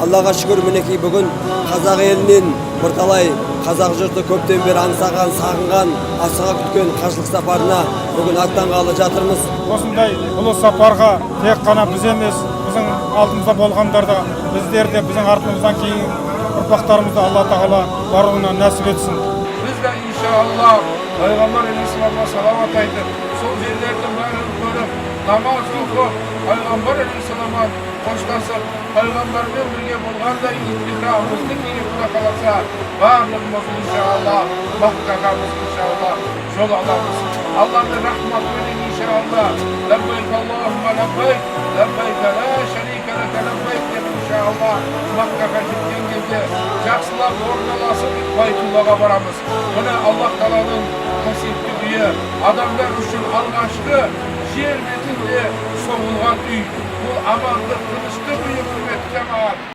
Аллаға шүкір, мінекей бүгін қазақ елінен бірталай қазақ жұрты көптен бері аңсаған, сағынған, асыға күткен қажылық сапарына бүгін аттанғалы жатырмыз. Осындай ұлы сапарға тек қана біз емес, біздің алдымызда болғандар да, біздер де біздің артымыздан кейін ұрпақтарымызды Алла тағала баруына нәсіп етсін. Biz de inşallah Peygamber Aleyhisselam'a salavat aytıp, sol yerlerden bari görüp, namaz okup, Peygamber Aleyhisselam'a hoşlasıp, Peygamber'den birge bulganda ikrahımızlık iyi kula kalasa, varlığımız inşallah, mahkakamız inşallah, yol alamız. Allah'ın rahmetini inşallah, lebbeyk Allahümme lebbeyk, lebbeyk la şerike leke lebbeyk inşallah, Makka'ya gittiğin gibi, жақсылап орналасып Байтуллаға барамыз. Бұны Аллах Тағаланың қасиетті үйі, адамдар үшін алғашқы жер бетінде соғылған үй. Бұл амандық, тыныштық үйі, құрметті жамағат.